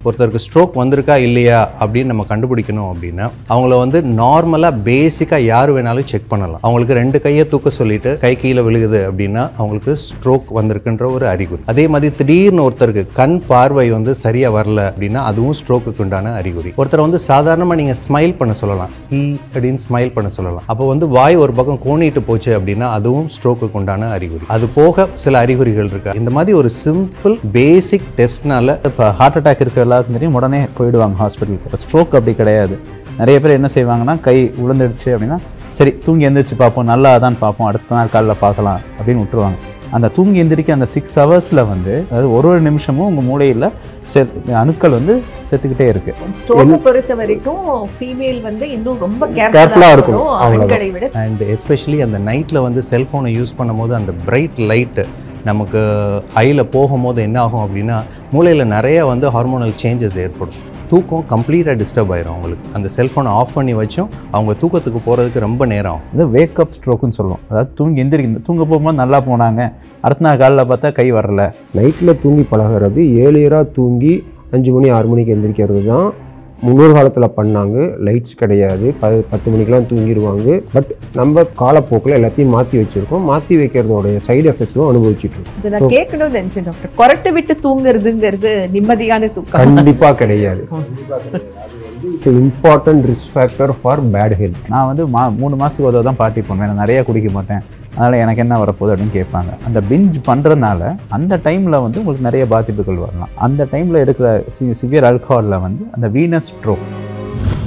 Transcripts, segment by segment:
ஒருத்தருக்கு ஸ்ட்ரோக் வந்திருக்கா இல்லையா அப்படின்னு நம்ம கண்டுபிடிக்கணும் அப்படின்னா அவங்கள வந்து நார்மலாக பேசிக்காக யார் வேணாலும் செக் பண்ணலாம். அவங்களுக்கு 2 கையை தூக்க சொல்லிட்டு கை கீழே விழுகுது அப்படின்னா அவங்களுக்கு ஸ்ட்ரோக் வந்திருக்குன்ற ஒரு அறிகுறி. அதே மாதிரி திடீர்னு ஒருத்தருக்கு கண் பார்வை வந்து சரியாக வரல அப்படின்னா அதுவும் ஸ்ட்ரோக்குக்கு உண்டான அறிகுறி. ஒருத்தர் வந்து சாதாரணமாக நீங்கள் ஸ்மைல் பண்ண சொல்லலாம், அப்படின்னு ஸ்மைல் பண்ண சொல்லலாம். அப்போ வந்து வாய் ஒரு பக்கம் கோணிட்டு போச்சு அப்படின்னா அதுவும் ஸ்ட்ரோக்குக்கு உண்டான அறிகுறி. அது போக சில அறிகுறிகள் இருக்கு. இந்த மாதிரி ஒரு சிம்பிள் பேசிக் டெஸ்ட்னால இப்போ ஹார்ட் அட்டாக் இருக்கிற எல்லாருக்கும் தெரியும், உடனே போயிடுவாங்க ஹாஸ்பிட்டலுக்கு. இப்போ ஸ்ட்ரோக் அப்படி கிடையாது. நிறைய பேர் என்ன செய்வாங்கன்னா, கை விழுந்துடுச்சு அப்படின்னா சரி தூங்கி எந்திரிச்சு பார்ப்போம், நல்லா தான் பார்ப்போம், அடுத்த நாள் காலையில் பார்க்கலாம் அப்படின்னு விட்டுருவாங்க. அந்த தூங்கி எந்திரிக்க அந்த 6 ஹவர்ஸில் வந்து அதாவது ஒரு நிமிஷமும் உங்கள் மூளையில் அணுக்கள் வந்து செத்துக்கிட்டே இருக்கு. ஸ்ட்ரோக் பொறுத்த வரைக்கும் ஃபீமேல் வந்து இன்னும் ரொம்ப கேர்ஃபுல்லா இருக்கணும் ஆண்களை விட. அண்ட் எஸ்பெஷலி அந்த நைட்டில் வந்து செல்ஃபோனை யூஸ் பண்ணும்போது அந்த பிரைட் லைட்டு நமக்கு ஐயில் போகும்போது என்ன ஆகும் அப்படின்னா மூளையில் நிறைய வந்து ஹார்மோனல் சேஞ்சஸ் ஏற்படும். தூக்கம் கம்ப்ளீட்டாக டிஸ்டர்ப் ஆயிரும் அவங்களுக்கு. அந்த செல்ஃபோனை ஆஃப் பண்ணி வச்சும் அவங்க தூக்கத்துக்கு போகிறதுக்கு ரொம்ப நேரம் ஆகும். அது வேக்கப் ஸ்ட்ரோக்குன்னு சொல்லுவோம். அதாவது தூங்கி எந்திரிக்க, தூங்க போகும்போது நல்லா போனாங்க, அடுத்த நாள் காலையில் பார்த்தா கை வரல. நைட்டில் தூங்கி பழகிறது, ஏர்லியராக தூங்கி 5 மணி 6 மணிக்கு எந்திரிக்கிறது தான் முன்னொரு காலத்தில் பண்ணாங்க. லைட்ஸ் கிடையாது, 10 மணிக்கெலாம் தூங்கிடுவாங்க. பட் நம்ம காலப்போக்கில் எல்லாத்தையும் மாற்றி வச்சுருக்கோம். மாற்றி வைக்கிறதோடைய சைடு எஃபெக்ட்ஸும் அனுபவிச்சுட்ருக்கோம். இதை நான் கேட்கணும்னு நினச்சேன் டாக்டர். கொரட்டை விட்டு தூங்குறதுங்கிறது நிம்மதியான தூக்கம் கண்டிப்பாக கிடையாது. Important risk factor for bad health. நான் வந்து 3 மாதத்துக்கு ஒரு தான் பார்ட்டி பண்ணுவேன், நான் நிறையா குடிக்க மாட்டேன், அதனால் எனக்கு என்ன வரப்போகுது அப்படின்னு கேட்பாங்க. அந்த பிஞ்ச் பண்ணுறதுனால அந்த டைமில் வந்து உங்களுக்கு நிறைய பாதிப்புகள் வரலாம். அந்த டைமில் இருக்கிற சிவியர் ஆல்கஹாலில் வந்து அந்த வீனஸ் ஸ்ட்ரோக்.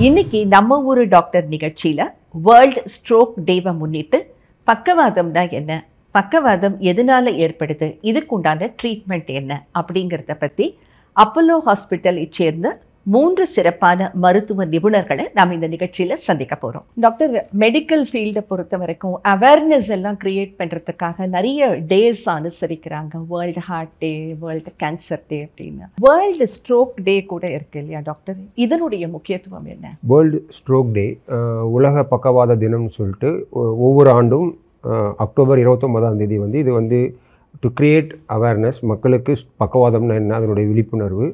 இன்னைக்கு நம்ம ஊர் டாக்டர் நிகழ்ச்சியில் வேர்ல்டு ஸ்ட்ரோக் டேவை முன்னிட்டு பக்கவாதம்னா என்ன, பக்கவாதம் எதனால ஏற்படுது, இதுக்குண்டான ட்ரீட்மெண்ட் என்ன அப்படிங்கிறத பற்றி அப்போலோ ஹாஸ்பிட்டலை சேர்ந்த 3 சிறப்பான மருத்துவ நிபுணர்களை நாம் இந்த நிகழ்ச்சியில் சந்திக்க போகிறோம். டாக்டர், மெடிக்கல் ஃபீல்டை பொறுத்த வரைக்கும் அவேர்னஸ் எல்லாம் க்ரியேட் பண்ணுறதுக்காக நிறைய டேஸ் அனுசரிக்கிறாங்க. வேர்ல்டு ஹார்ட் டே, வேர்ல்டு கேன்சர் டே அப்படின்னு. வேர்ல்டு ஸ்ட்ரோக் டே கூட இருக்கு இல்லையா டாக்டர்? இதனுடைய முக்கியத்துவம் என்ன? வேர்ல்டு ஸ்ட்ரோக் டே உலக பக்கவாத தினம்னு சொல்லிட்டு ஒவ்வொரு ஆண்டும் அக்டோபர் 29ஆம் தேதி வந்து இது வந்து டு கிரியேட் அவேர்னஸ், மக்களுக்கு பக்கவாதம்னா என்ன அதனுடைய விழிப்புணர்வு.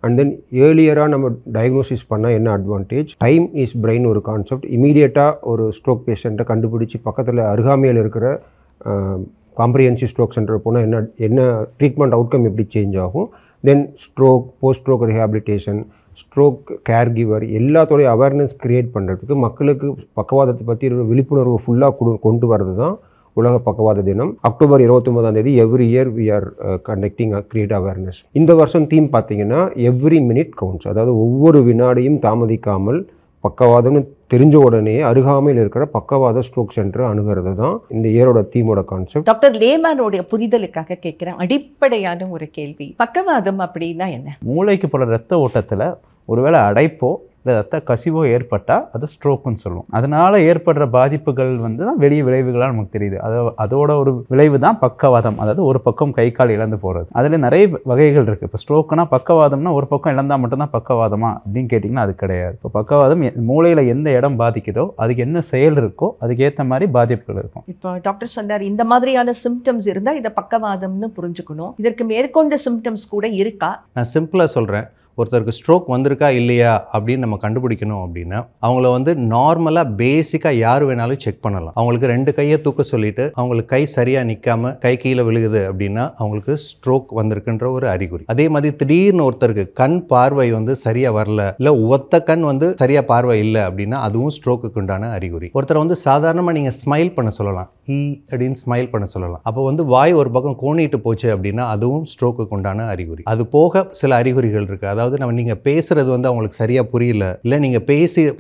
அண்ட் தென் ஏர்லியராக நம்ம டயக்னோசிஸ் பண்ணால் என்ன அட்வான்டேஜ், டைம் இஸ் பிரெயின் ஒரு கான்செப்ட். இமீடியட்டாக ஒரு ஸ்ட்ரோக் பேஷண்ட்டை கண்டுபிடிச்சி பக்கத்தில் அருகாமையில் இருக்கிற காம்ப்ரிஹென்சிவ் ஸ்ட்ரோக் சென்டர் போனால் என்ன ட்ரீட்மெண்ட் அவுட்கம் எப்படி சேஞ்ச் ஆகும். Then stroke, post stroke rehabilitation, stroke caregiver எல்லாத்தோடைய அவேர்னஸ் க்ரியேட் பண்ணுறதுக்கு, மக்களுக்கு பக்கவாதத்தை பற்றி விழிப்புணர்வு ஃபுல்லாக கொண்டு வரது தான் உலக பக்கவாத தினம். அக்டோபர் 29ஆம் தேதி every year we are conducting create awareness. இந்த வருஷம் தீம் பார்த்தீங்கன்னா எவ்ரி மினிட் கவுண்ட்ஸ். அதாவது ஒவ்வொரு வினாடியும் தாமதிக்காமல் பக்கவாதம்னு தெரிஞ்ச உடனே அருகாமையில் இருக்கிற பக்கவாத ஸ்ட்ரோக் சென்டர் அணுகிறது தான் இந்த இயரோட தீமோட கான்செப்ட். டாக்டர், லேமேனோட புரிதலுக்காக கேட்குறேன் அடிப்படையான ஒரு கேள்வி. பக்கவாதம் அப்படின்னா என்ன? மூளைக்கு போகிற ரத்த ஓட்டத்தில் ஒருவேளை அடைப்போ இல்லை ரத்த கசிவோ ஏற்பட்டால் அது ஸ்ட்ரோக்குன்னு சொல்லுவோம். அதனால் ஏற்படுற பாதிப்புகள் வந்து தான் வெளிய விளைவுகளாக நமக்கு தெரியுது. அதோட ஒரு விளைவு தான் பக்கவாதம், அதாவது ஒரு பக்கம் கை கால் இழந்து போகிறது. அதில் நிறைய வகைகள் இருக்குது. இப்போ ஸ்ட்ரோக்குனா பக்கவாதம்னா ஒரு பக்கம் இழந்தால் மட்டும்தான் பக்கவாதமா அப்படின்னு கேட்டிங்கன்னா அது கிடையாது. இப்போ பக்கவாதம் மூளையில் எந்த இடம் பாதிக்குதோ அதுக்கு என்ன செயல் இருக்கோ அதுக்கு ஏற்ற மாதிரி பாதிப்புகள் இருக்கும். இப்போ டாக்டர் சொன்னார் இந்த மாதிரியான சிம்டம்ஸ் இருந்தால் இதை பக்கவாதம்னு புரிஞ்சுக்கணும். இதற்கு மேற்கொண்ட சிம்டம்ஸ் கூட இருக்கா? நான் சிம்பிளாக சொல்கிறேன். ஒருத்தருக்கு ஸ்ட்ரோக் வந்திருக்கா இல்லையா அப்படின்னு நம்ம கண்டுபிடிக்கணும் அப்படின்னா அவங்கள வந்து நார்மலாக பேசிக்காக யார் வேணாலும் செக் பண்ணலாம். அவங்களுக்கு 2 கையை தூக்க சொல்லிட்டு அவங்களுக்கு கை சரியாக நிற்காம கை கீழே விழுகுது அப்படின்னா அவங்களுக்கு ஸ்ட்ரோக் வந்திருக்குன்ற ஒரு அறிகுறி. அதே மாதிரி திடீர்னு ஒருத்தருக்கு கண் பார்வை வந்து சரியாக வரல, இல்லை ஒத்த கண் வந்து சரியாக பார்வை இல்லை அப்படின்னா அதுவும் ஸ்ட்ரோக்குக்கு உண்டான அறிகுறி. ஒருத்தரை வந்து சாதாரணமாக நீங்கள் ஸ்மைல் பண்ண சொல்லலாம், அப்படின்னு ஸ்மைல் பண்ண சொல்லலாம். அப்போ வந்து வாய் ஒரு பக்கம் கோணிட்டு போச்சு அப்படின்னா அதுவும் ஸ்ட்ரோக்குக்கு உண்டான அறிகுறி. அது போக சில அறிகுறிகள் இருக்குது. அதாவது நீங்கள் பேசுறது வந்து அவங்களுக்கு சரியாக புரியல, இல்லை நீங்கள்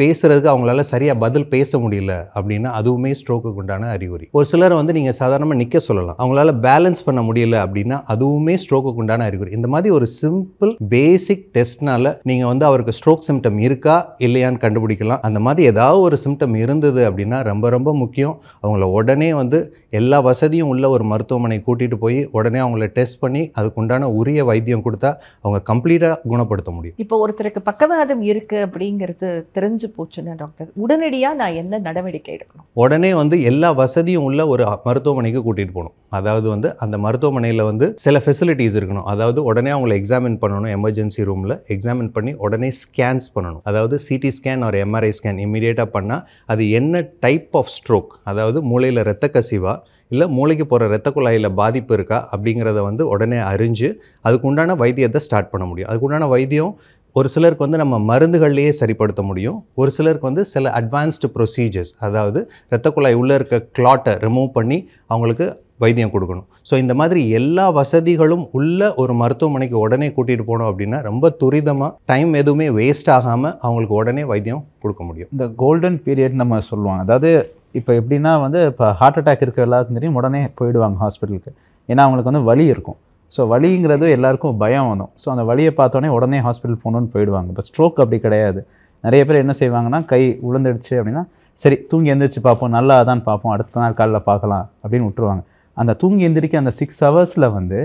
பேசுறதுக்கு அவங்களால சரியாக பதில் பேச முடியல அப்படின்னா அதுவுமே ஸ்ட்ரோக்குக்கு உண்டான அறிகுறி. ஒரு சிலர் வந்து நீங்கள் சாதாரணமாக நிற்க சொல்லலாம், அவங்களால பேலன்ஸ் பண்ண முடியல அப்படின்னா அதுவுமே ஸ்ட்ரோக்குக்கு உண்டான அறிகுறி. இந்த மாதிரி ஒரு சிம்பிள் பேசிக் டெஸ்ட்னால நீங்கள் வந்து அவருக்கு ஸ்ட்ரோக் சிம்டம் இருக்கா இல்லையான்னு கண்டுபிடிக்கலாம். அந்த மாதிரி ஏதாவது ஒரு சிம்டம் இருந்தது அப்படின்னா ரொம்ப ரொம்ப முக்கியம் அவங்கள உடனே வந்து எல்லா வசதியும் உள்ள ஒரு மருத்துவமனை கூட்டிகிட்டு போய் உடனே அவங்கள டெஸ்ட் பண்ணி அதுக்குண்டான உரிய வைத்தியம் கொடுத்தா அவங்க கம்ப்ளீட்டாக குணப்படுத்த முடியும். இப்போ ஒருத்தருக்கு பக்கவாதம் இருக்கு அப்படிங்கிறது தெரிஞ்சு போச்சுன்னா டாக்டர், உடனடியாக நான் என்ன நடவடிக்கை எடுக்கணும்? உடனே வந்து எல்லா வசதியும் உள்ள ஒரு மருத்துவமனைக்கு கூட்டிகிட்டு போகணும். அதாவது வந்து அந்த மருத்துவமனையில் வந்து சில ஃபெசிலிட்டிஸ் இருக்கணும். அதாவது உடனே அவங்களை எக்ஸாமின் பண்ணணும், எமர்ஜென்சி ரூமில் எக்ஸாமின் பண்ணி உடனே ஸ்கேன்ஸ் பண்ணணும். அதாவது சிடி ஸ்கேன் ஒரு எம்ஆர்ஐ ஸ்கேன் இமீடியட்டாக பண்ணால் அது என்ன டைப் ஆஃப் ஸ்ட்ரோக், அதாவது மூளையில் இரத்த கசிவா இல்லை மூளைக்கு போகிற இரத்த குழாயில் பாதிப்பு இருக்கா அப்படிங்கிறத வந்து உடனே அறிஞ்சு அதுக்குண்டான வைத்தியத்தை ஸ்டார்ட் பண்ண முடியும். அதுக்குண்டான வைத்தியம் ஒரு சிலருக்கு வந்து நம்ம மருந்துகள்லேயே சரிப்படுத்த முடியும். ஒரு சிலருக்கு வந்து சில அட்வான்ஸ்டு ப்ரொசீஜர்ஸ், அதாவது இரத்த குழாய் உள்ளே இருக்க கிளாட்டை ரிமூவ் பண்ணி அவங்களுக்கு வைத்தியம் கொடுக்கணும். ஸோ இந்த மாதிரி எல்லா வசதிகளும் உள்ள ஒரு மருத்துவமனைக்கு உடனே கூட்டிகிட்டு போனோம் அப்படின்னா ரொம்ப துரிதமாக டைம் எதுவுமே வேஸ்ட் ஆகாமல் அவங்களுக்கு உடனே வைத்தியம் கொடுக்க முடியும். இந்த கோல்டன் பீரியட் நம்ம சொல்லுவாங்க. அதாவது இப்போ எப்படின்னா வந்து இப்போ ஹார்ட் அட்டாக் இருக்கிற எல்லாருக்கும் தெரியும், உடனே போயிடுவாங்க ஹாஸ்பிட்டலுக்கு. ஏன்னா அவங்களுக்கு வந்து வலி இருக்கும். ஸோ வலிங்கிறது எல்லாருக்கும் பயம் வரும். ஸோ அந்த வலியை பார்த்தோன்னே உடனே ஹாஸ்பிட்டல் போகணுன்னு போயிடுவாங்க. இப்போ ஸ்ட்ரோக் அப்படி கிடையாது. நிறைய பேர் என்ன செய்வாங்கன்னா, கை உளுந்துடுச்சு அப்படின்னா சரி தூங்கி எந்திரிச்சு பார்ப்போம், நல்லா தான் பார்ப்போம், அடுத்த நாள் காலைல பார்க்கலாம் அப்படின்னு விட்டுருவாங்க. அந்த தூங்கி எந்திரிக்க அந்த 6 ஹவர்ஸில் வந்து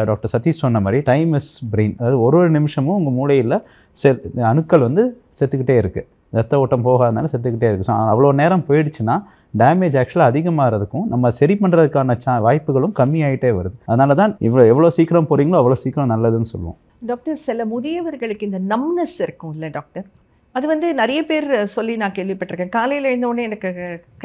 டாக்டர் சதீஷ் சொன்ன மாதிரி டைம் இஸ் பிரெயின். அதாவது ஒரு நிமிஷமும் உங்கள் மூளையில் அணுக்கள் வந்து செத்துக்கிட்டே இருக்குது, ரத்த ஓட்டம் போகாதனால செத்துக்கிட்டே இருக்குது. ஸோ அவ்வளோ நேரம் போயிடுச்சுன்னா டேமேஜ் ஆக்சுவலாக அதிகமாகிறதுக்கும் நம்ம சரி பண்ணுறதுக்கான வாய்ப்புகளும் கம்மியாகிட்டே வருது. அதனால தான் எவ்வளோ சீக்கிரம் போகிறீங்களோ அவ்வளோ சீக்கிரம் நல்லதுன்னு சொல்லுவோம். டாக்டர், சில முதியவர்களுக்கு இந்த நம்னஸ் இருக்கும் இல்லை டாக்டர், அது வந்து நிறைய பேர் சொல்லி நான் கேள்விப்பட்டிருக்கேன். காலையில் எழுந்தோடனே எனக்கு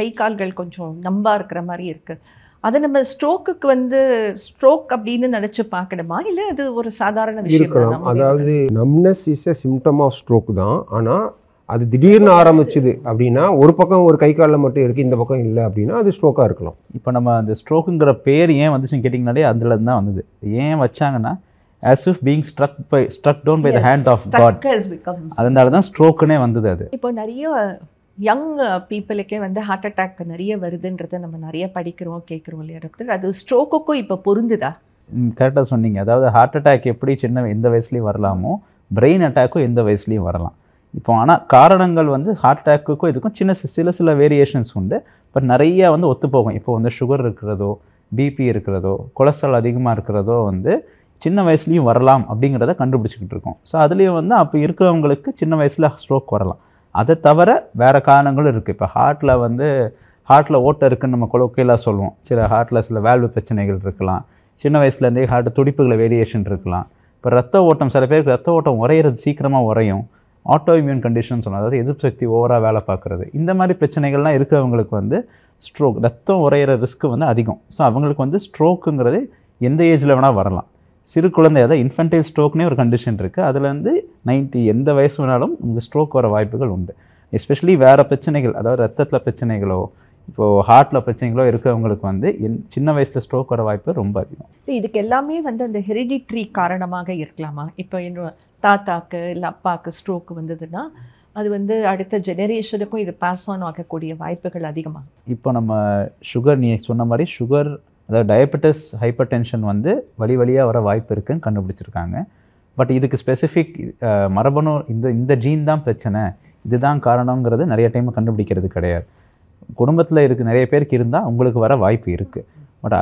கை கால்கள் கொஞ்சம் நம்பாக இருக்கிற மாதிரி இருக்குது. அதை நம்ம ஸ்ட்ரோக்குக்கு வந்து ஸ்ட்ரோக் அப்படின்னு நினச்சி பார்க்கணுமா, இல்லை அது ஒரு சாதாரண விஷயம் இருக்கலாம்? அதாவது numbness is a symptom of stroke தான். ஆனால் அது திடீர்னு ஆரம்பிச்சுது அப்படின்னா, ஒரு பக்கம் ஒரு கை காலில் மட்டும் இருக்குது, இந்த பக்கம் இல்லை அப்படின்னா அது ஸ்ட்ரோக்காக இருக்கலாம். இப்போ நம்ம அந்த ஸ்ட்ரோக்குங்கிற பேர் ஏன் வந்துச்சுன்னு கேட்டிங்கனாலே அதில் தான் வந்தது. ஏன் வச்சாங்கன்னா, as if being struck down by the hand of God, அதனால தான் ஸ்ட்ரோக்குனே வந்தது. அது இப்போ நிறைய யங் பீப்புளுக்கே வந்து ஹார்ட் அட்டாக் நிறைய வருதுன்றதை நம்ம நிறைய படிக்கிறோம் கேட்குறோம் இல்லையா டாக்டர், அது ஸ்ட்ரோக்குக்கும் இப்போ பொருந்துதா? கரெக்டாக சொன்னீங்க. அதாவது ஹார்ட் அட்டாக் எப்படி எந்த வயசுலேயும் வரலாமோ, பிரெயின் அட்டாக்கும் எந்த வயசுலேயும் வரலாம். இப்போ ஆனால் காரணங்கள் வந்து ஹார்ட் அட்டாக்குக்கும் இதுக்கும் சில வேரியேஷன்ஸ் உண்டு. பட் நிறையா வந்து ஒத்து போகும். இப்போ வந்து சுகர் இருக்கிறதோ, பிபி இருக்கிறதோ, கொலஸ்ட்ரால் அதிகமாக இருக்கிறதோ வந்து சின்ன வயசுலேயும் வரலாம் அப்படிங்கிறத கண்டுபிடிச்சிக்கிட்டு இருக்கோம். ஸோ அதுலேயும் வந்து அப்போ இருக்கிறவங்களுக்கு சின்ன வயசில் ஸ்ட்ரோக் வரலாம். அதை தவிர வேறு காரணங்களும் இருக்குது. இப்போ ஹார்ட்டில் ஓட்டை இருக்குதுன்னு நம்ம கொலோக்கியலாக சொல்லுவோம். சில ஹார்ட்டில் சில வேல்வு பிரச்சனைகள் இருக்கலாம். சின்ன வயசுலேருந்தே ஹார்ட் துடிப்புகளை வேரியேஷன் இருக்கலாம். இப்போ ரத்த ஓட்டம், சில பேருக்கு ரத்த ஓட்டம் உறையிறது சீக்கிரமாக உறையும். ஆட்டோ இம்யூன் கண்டிஷன் சொல்லலாம், அதாவது எதிர்ப்பு சக்தி ஓவராக வேலை பார்க்குறது. இந்த மாதிரி பிரச்சனைகள்லாம் இருக்கிறவங்களுக்கு வந்து ஸ்ட்ரோக், ரத்தம் உறையிற ரிஸ்க்கு வந்து அதிகம். ஸோ அவங்களுக்கு வந்து ஸ்ட்ரோக்குங்கிறது எந்த ஏஜில் வேணால் வரலாம். சிறு குழந்தை, அதாவது இன்ஃபென்டைல் ஸ்ட்ரோக்னே ஒரு கண்டிஷன் இருக்குது. அதில் வந்து 90 எந்த வயசு வேணாலும் உங்களுக்கு ஸ்ட்ரோக் வர வாய்ப்புகள் உண்டு. எஸ்பெஷலி வேறு பிரச்சனைகள், அதாவது ரத்தத்தில் பிரச்சனைகளோ இப்போது ஹார்ட்டில் பிரச்சனைகளோ இருக்கிறவங்களுக்கு வந்து சின்ன வயசில் ஸ்ட்ரோக் வர வாய்ப்பு ரொம்ப அதிகம். இதுக்கு எல்லாமே வந்து அந்த ஹெரிடிட்ரி காரணமாக இருக்கலாமா? இப்போ என்னோட தாத்தாக்கு இல்லை அப்பாவுக்கு ஸ்ட்ரோக் வந்ததுன்னா அது வந்து அடுத்த ஜெனரேஷனுக்கும் இது பாஸ் ஆன் ஆகக்கூடிய வாய்ப்புகள் அதிகமாக. இப்போ நம்ம சுகர், நீ சொன்ன மாதிரி சுகர், அதாவது டயபெட்டிஸ், ஹைப்பர் டென்ஷன் வந்து வழியாக வர வாய்ப்பு இருக்குதுன்னு கண்டுபிடிச்சிருக்காங்க. பட் இதுக்கு ஸ்பெசிஃபிக் மரபணு இந்த ஜீன் தான் பிரச்சனை, இதுதான் காரணங்கிறது நிறைய டைம் கண்டுபிடிக்கிறது கிடையாது. குடும்பத்தில் நிறைய பேருக்கு இருந்தால் உங்களுக்கு வர வாய்ப்பு இருக்குது. பட்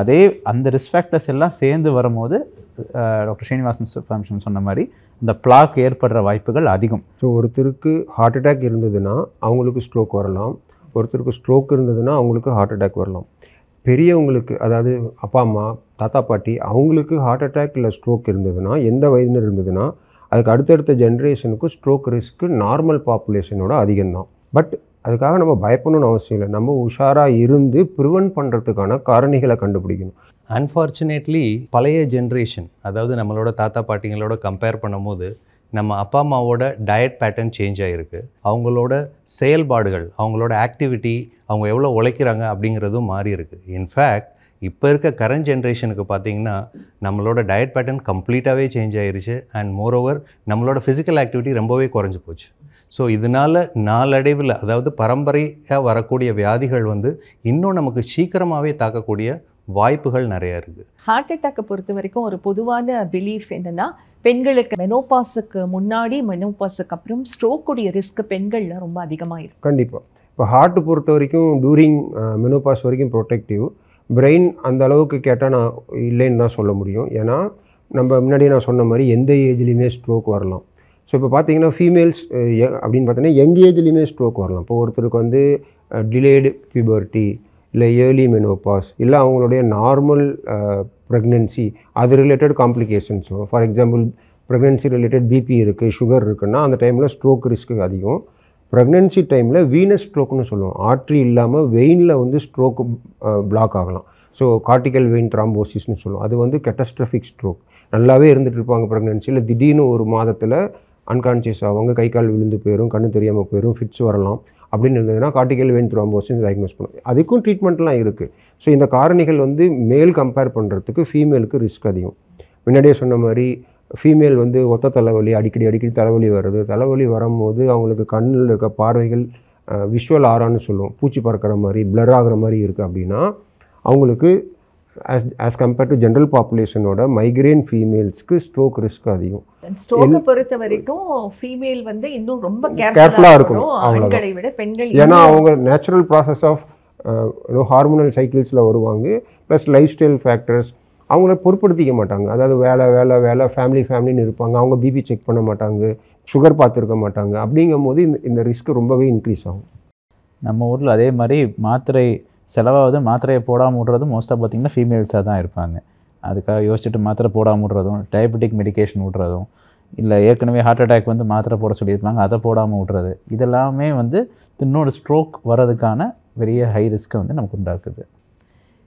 அந்த ரிஸ்க் ஃபேக்டர்ஸ் எல்லாம் சேர்ந்து வரும்போது டாக்டர் ஸ்ரீனிவாசன் சொன்ன மாதிரி இந்த பிளாக் ஏற்படுற வாய்ப்புகள் அதிகம். ஸோ ஒருத்தருக்கு ஹார்ட் அட்டாக் இருந்ததுன்னா அவங்களுக்கு ஸ்ட்ரோக் வரலாம். ஒருத்தருக்கு ஸ்ட்ரோக் இருந்ததுன்னா அவங்களுக்கு ஹார்ட் அட்டாக் வரலாம். பெரியவங்களுக்கு, அதாவது அப்பா அம்மா, தாத்தா பாட்டி, அவங்களுக்கு ஹார்ட் அட்டாக் இல்லை ஸ்ட்ரோக் இருந்ததுன்னா, எந்த வயதினர் இருந்ததுன்னா அதுக்கு அடுத்தடுத்த ஜென்ரேஷனுக்கு ஸ்ட்ரோக் ரிஸ்க்கு நார்மல் பாப்புலேஷனோட அதிகம்தான். பட் அதுக்காக நம்ம பயப்படணும்னு அவசியம் இல்லை. நம்ம உஷாராக இருந்து ப்ரிவென்ட் பண்ணுறதுக்கான காரணிகளை கண்டுபிடிக்கணும். அன்ஃபார்ச்சுனேட்லி பழைய ஜென்ரேஷன், அதாவது நம்மளோட தாத்தா பாட்டிங்களோட கம்பேர் பண்ணும்போது நம்ம அப்பா அம்மாவோட டயட் பேட்டர்ன் சேஞ்ச் ஆகிருக்கு. அவங்களோட செயல்பாடுகள், அவங்களோட ஆக்டிவிட்டி, அவங்க எவ்வளோ உழைக்கிறாங்க அப்படிங்கிறதும் மாறி இருக்குது. இன்ஃபேக்ட் இப்போ இருக்க கரண்ட் ஜென்ரேஷனுக்கு பார்த்திங்கன்னா நம்மளோட டயட் பேட்டர்ன் கம்ப்ளீட்டாகவே சேஞ்ச் ஆகிருச்சு. அண்ட் மோரோவர் நம்மளோட ஃபிசிக்கல் ஆக்டிவிட்டி ரொம்பவே குறைஞ்சி போச்சு. ஸோ இதனால் நாளடைவில், அதாவது பரம்பரையாக வரக்கூடிய வியாதிகள் வந்து இன்னும் நமக்கு சீக்கிரமாகவே தாக்கக்கூடிய வாய்ப்புகள் நிறையா இருக்குது. ஹார்ட் அட்டாக்கை பொறுத்த வரைக்கும் ஒரு பொதுவான பிலீஃப் என்னென்னா, பெண்களுக்கு மெனோபாஸுக்கு முன்னாடி மெனோபாஸுக்கு அப்புறம் ஸ்ட்ரோக்குடைய ரிஸ்க் பெண்களில் ரொம்ப அதிகமாக இருக்குது. கண்டிப்பாக. இப்போ இப்போ ஹார்ட் பொறுத்த வரைக்கும் டூரிங் மெனோபாஸ் வரைக்கும் ப்ரொடெக்டிவ். பிரெயின் அந்த அளவுக்கு கேட்டால் நான் இல்லைன்னு தான் சொல்ல முடியும். ஏன்னா நம்ம முன்னாடியே நான் சொன்ன மாதிரி எந்த ஏஜ்லேயுமே ஸ்ட்ரோக் வரலாம். ஸோ இப்போ பார்த்தீங்கன்னா ஃபீமேல்ஸ் அப்படின்னு பார்த்தீங்கன்னா யங் ஏஜ்லேயுமே ஸ்ட்ரோக் வரலாம். இப்போ ஒருத்தருக்கு வந்து டிலேடு பியூபர்ட்டி இல்லை ஏர்லி மெனோபாஸ் இல்லை அவங்களுடைய நார்மல் ப்ரெக்னென்சி அது ரிலேட்டட் காம்ப்ளிகேஷன்ஸ் வரும். For example pregnancy related BP இருக்குது, சுகர் இருக்குன்னா அந்த டைமில் ஸ்ட்ரோக் ரிஸ்க்கு அதிகம். ப்ரெக்னென்சி டைமில் வீனஸ் ஸ்ட்ரோக்னு சொல்லுவோம். ஆர்ட்ரி இல்லாமல் வெயினில் வந்து ஸ்ட்ரோக் பிளாக் ஆகலாம். ஸோ கார்டிகல் வெயின் த்ராம்போசிஸ்னு சொல்லுவோம். அது வந்து கேட்டஸ்ட்ரஃபிக் ஸ்ட்ரோக். நல்லாவே இருந்துகிட்டு இருப்பாங்க ப்ரெக்னென்சியில், திடீர்னு ஒரு மாதத்தில் அன்கான்ஷியஸ் ஆவாங்க, கை கால் விழுந்து போயிடும், கண்ணு தெரியாமல் போயிடும், ஃபிட்ஸ் வரலாம். அப்படின்னு இருந்ததுன்னா கார்டிகல் வெயின் த்ராம்போசிஸ் டயக்னோஸ் பண்ணுவோம். அதுக்கும் ட்ரீட்மெண்ட்லாம் இருக்குது. ஸோ இந்த காரணிகள் வந்து மேல் கம்பேர் பண்ணுறதுக்கு ஃபீமேலுக்கு ரிஸ்க் அதிகம். முன்னாடியே சொன்ன மாதிரி ஃபீமேல் வந்து ஒத்த தலைவலி, அடிக்கடி தலைவலி வருது. தலைவலி வரும்போது அவங்களுக்கு கண்ணில் இருக்க பார்வைகள் விஷுவல் ஆரான்னு சொல்லுவோம், பூச்சி பறக்கிற மாதிரி பிளர் ஆகிற மாதிரி இருக்குது. அப்படின்னா அவங்களுக்கு ஆஸ் கம்பேர்ட் டு ஜென்ரல் பாப்புலேஷனோட மைக்ரேன் ஃபீமேல்ஸ்க்கு ஸ்ட்ரோக் ரிஸ்க் அதிகம். ஸ்ட்ரோக்கை பொறுத்த வரைக்கும் ஃபீமேல் வந்து இன்னும் ரொம்ப கேர்ஃபுல்லாக இருக்கணும். ஆண்களை விட பெண்கள். ஏன்னா அவங்க நேச்சுரல் ப்ராசஸ் ஆஃப் ஹார்மோனல் சைக்கிள்ஸில் வருவாங்க. ப்ளஸ் லைஃப் ஸ்டைல் ஃபேக்டர்ஸ் அவங்கள பொருட்படுத்திக்க மாட்டாங்க. அதாவது வேலை ஃபேமிலின்னு இருப்பாங்க. அவங்க பிபி செக் பண்ண மாட்டாங்க, சுகர் பார்த்துருக்க மாட்டாங்க. அப்படிங்கும் போது இந்த ரிஸ்க் ரொம்பவே இன்க்ரீஸ் ஆகும். நம்ம ஊரில் அதே மாதிரி மாத்திரை செலவாகுது, மாத்திரையை போடாமல் விட்றதும் மோஸ்ட்டாக பார்த்திங்கன்னா ஃபீமேல்ஸாக தான் இருப்பாங்க. அதுக்காக யோசிச்சுட்டு மாத்திரை போடாமல் விட்றதும், டயபெட்டிக் மெடிக்கேஷன் விட்றதும், இல்லை ஏற்கனவே ஹார்ட் அட்டாக் வந்து மாத்திரை போட சொல்லியிருப்பாங்க அதை போடாமல் விட்றது, இதெல்லாமே வந்து இன்னொரு ஸ்ட்ரோக் வர்றதுக்கான பெரிய ஹை ரிஸ்க்கை வந்து நமக்கு உண்டாக்குது.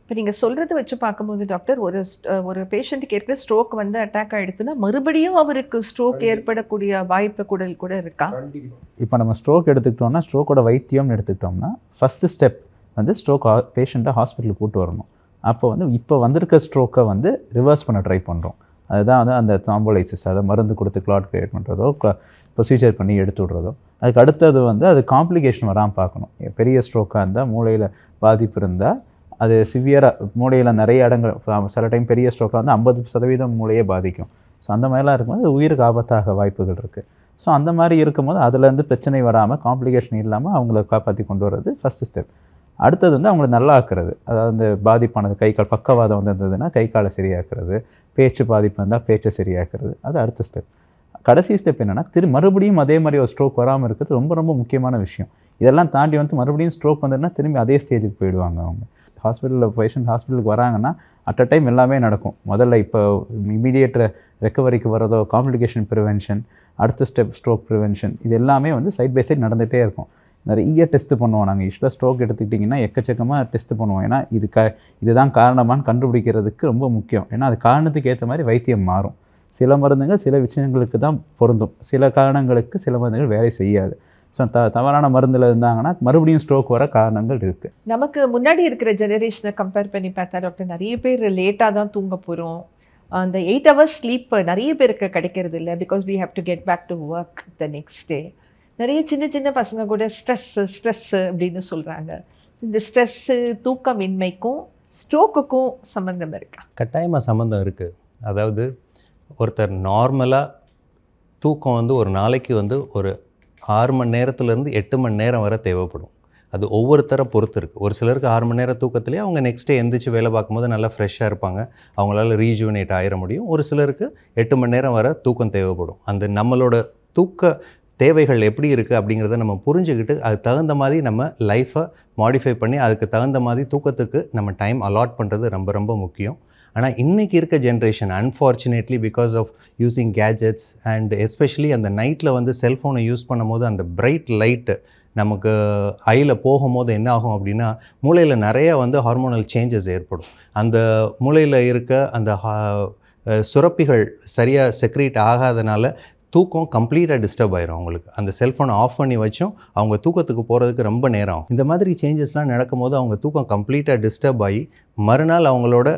இப்போ நீங்கள் சொல்கிறத வச்சு பார்க்கும்போது டாக்டர், ஒரு பேஷண்ட்டுக்கு ஏற்கனவே ஸ்ட்ரோக் வந்து அட்டாக் ஆகிடுதுன்னா மறுபடியும் அவருக்கு ஸ்ட்ரோக் ஏற்படக்கூடிய வாய்ப்பு கூட இருக்கா? இப்போ நம்ம ஸ்ட்ரோக் எடுத்துக்கிட்டோம்னா, ஸ்ட்ரோக்கோட வைத்தியம்னு எடுத்துக்கிட்டோம்னா ஃபஸ்ட்டு ஸ்டெப் வந்து ஸ்ட்ரோக் பேஷண்ட்டை ஹாஸ்பிட்டலுக்கு கூப்பிட்டு வரணும். அப்போ வந்து இப்போ வந்திருக்க ஸ்ட்ரோக்கை வந்து ரிவர்ஸ் பண்ண ட்ரை பண்ணுறோம். அதுதான் வந்து அந்த தாம்போலைசிஸ், அதை மருந்து கொடுத்து கிளாட் கிரியேட் பண்ணுறதோ, ப்ரொசீஜர் பண்ணி எடுத்து விட்றதோ. அதுக்கு அடுத்தது வந்து அது காம்ப்ளிகேஷன் வராமல் பார்க்கணும். பெரிய ஸ்ட்ரோக்காக இருந்தால், மூளையில் பாதிப்பு இருந்தால், அது சிவியராக மூளையில் நிறைய இடங்கள், சில டைம் பெரிய ஸ்ட்ரோக்காக வந்து 50% மூளையே பாதிக்கும். ஸோ அந்த மாதிரிலாம் இருக்கும்போது உயிருக்கு ஆபத்தாக வாய்ப்புகள் இருக்குது. ஸோ அந்த மாதிரி இருக்கும்போது அதுலேருந்து பிரச்சனை வராமல், காம்ப்ளிகேஷன் இல்லாமல் அவங்கள காப்பாற்றி கொண்டு வர்றது ஃபஸ்ட்டு ஸ்டெப். அடுத்தது வந்து அவங்கள நல்லா ஆக்குறது. அதாவது இந்த பாதிப்பானது கை கால் பக்கவாதம் வந்து இருந்ததுன்னா கை காலை சரியாக்குறது, பேச்சு பாதிப்பு இருந்தால் பேச்சை சரியாக்குறது, அது அடுத்த ஸ்டெப். கடைசி ஸ்டெப் என்னென்னா மறுபடியும் அதே மாதிரி ஒரு ஸ்ட்ரோக் வராமல் இருக்கிறது ரொம்ப ரொம்ப முக்கியமான விஷயம். இதெல்லாம் தாண்டி வந்து மறுபடியும் ஸ்ட்ரோக் வந்ததுன்னா திரும்பி அதே ஸ்டேஜுக்கு போயிடுவாங்க. அவங்க பேஷண்ட் ஹாஸ்பிட்டலுக்கு வராங்கன்னா அட் அ டைம் எல்லாமே நடக்கும். முதல்ல இப்போ இமீடியேட் ரெக்கவரிக்கு வரதோ, காம்ப்ளிகேஷன் ப்ரிவென்ஷன், அடுத்த ஸ்டெப் ஸ்ட்ரோக் ப்ரிவென்ஷன், இது எல்லாமே வந்து சைட் பை சைட் நடந்துகிட்டே இருக்கும். நிறைய டெஸ்ட்டு பண்ணுவோம் நாங்கள். யூஸ்வலாக ஸ்ட்ரோக் எடுத்துக்கிட்டிங்கன்னா எக்கச்சக்கமாக டெஸ்ட்டு பண்ணுவோம். ஏன்னா இதுதான் காரணமானு கண்டுபிடிக்கிறதுக்கு ரொம்ப முக்கியம். ஏன்னா அது காரணத்துக்கு ஏற்ற மாதிரி வைத்தியம் மாறும். சில மருந்துகள் சில விஷயங்களுக்கு தான் பொருந்தும், சில காரணங்களுக்கு சில மருந்துகள் வேலை செய்யாது. ஸோ தவறான மருந்தில் இருந்தாங்கன்னா மறுபடியும் ஸ்ட்ரோக் வர காரணங்கள் இருக்குது. நமக்கு முன்னாடி இருக்கிற ஜெனரேஷனை கம்பேர் பண்ணி பார்த்தா டாக்டர், நிறைய பேர் லேட்டாக தான் தூங்க போகிறோம். அந்த 8 hours ஸ்லீப் நிறைய பேருக்கு கிடைக்கிறது இல்லை. Because we have to get back to work the next day. நிறைய சின்ன பசங்க கூட ஸ்ட்ரெஸ்ஸு அப்படின்னு சொல்கிறாங்க. இந்த ஸ்ட்ரெஸ்ஸு, தூக்கமின்மைக்கும் ஸ்ட்ரோக்குக்கும் சம்மந்தம் இருக்கா? கட்டாயமாக சம்மந்தம் இருக்குது. அதாவது ஒருத்தர் நார்மலாக தூக்கம் வந்து ஒரு நாளைக்கு வந்து ஒரு 6 மணி நேரத்துலேருந்து 8 மணி நேரம் வரை தேவைப்படும். அது ஒவ்வொருத்தரை பொறுத்து இருக்குது. ஒரு சிலருக்கு 6 மணி நேரம் தூக்கத்துலேயே அவங்க நெக்ஸ்ட் டே எந்திரிச்சு வேலை பார்க்கும்போது நல்லா ஃப்ரெஷ்ஷாக இருப்பாங்க, அவங்களால ரீஜுவனேட் ஆகிட முடியும். ஒரு சிலருக்கு 8 மணி நேரம் வரை தூக்கம் தேவைப்படும். அந்த நம்மளோட தூக்க தேவைகள் எப்படி இருக்குது அப்படிங்கிறத நம்ம புரிஞ்சுக்கிட்டு அதுக்கு தகுந்த மாதிரி நம்ம லைஃப்பை மாடிஃபை பண்ணி அதுக்கு தகுந்த மாதிரி தூக்கத்துக்கு நம்ம டைம் அலாட் பண்ணுறது ரொம்ப ரொம்ப முக்கியம். ஆனால் இன்றைக்கி இருக்க generation unfortunately because of using gadgets and especially அந்த நைட்டில் வந்து செல்ஃபோனை யூஸ் பண்ணும்போது அந்த பிரைட் லைட்டு நமக்கு ஐயில் போகும்போது என்ன ஆகும் அப்படின்னா மூளையில் நிறைய வந்து ஹார்மோனல் சேஞ்சஸ் ஏற்படும். அந்த மூளையில் இருக்க அந்த சுரப்பிகள் சரியாக செக்ரீட் ஆகாதனால தூக்கம் கம்ப்ளீட்டாக டிஸ்டர்ப் ஆயிரும் அவங்களுக்கு. அந்த செல்ஃபோனை ஆஃப் பண்ணி வச்சும் அவங்க தூக்கத்துக்கு போகிறதுக்கு ரொம்ப நேரம் ஆகும். இந்த மாதிரி சேஞ்சஸ்லாம் நடக்கும்போது அவங்க தூக்கம் கம்ப்ளீட்டாக டிஸ்டர்ப் ஆகி மறுநாள் அவங்களோட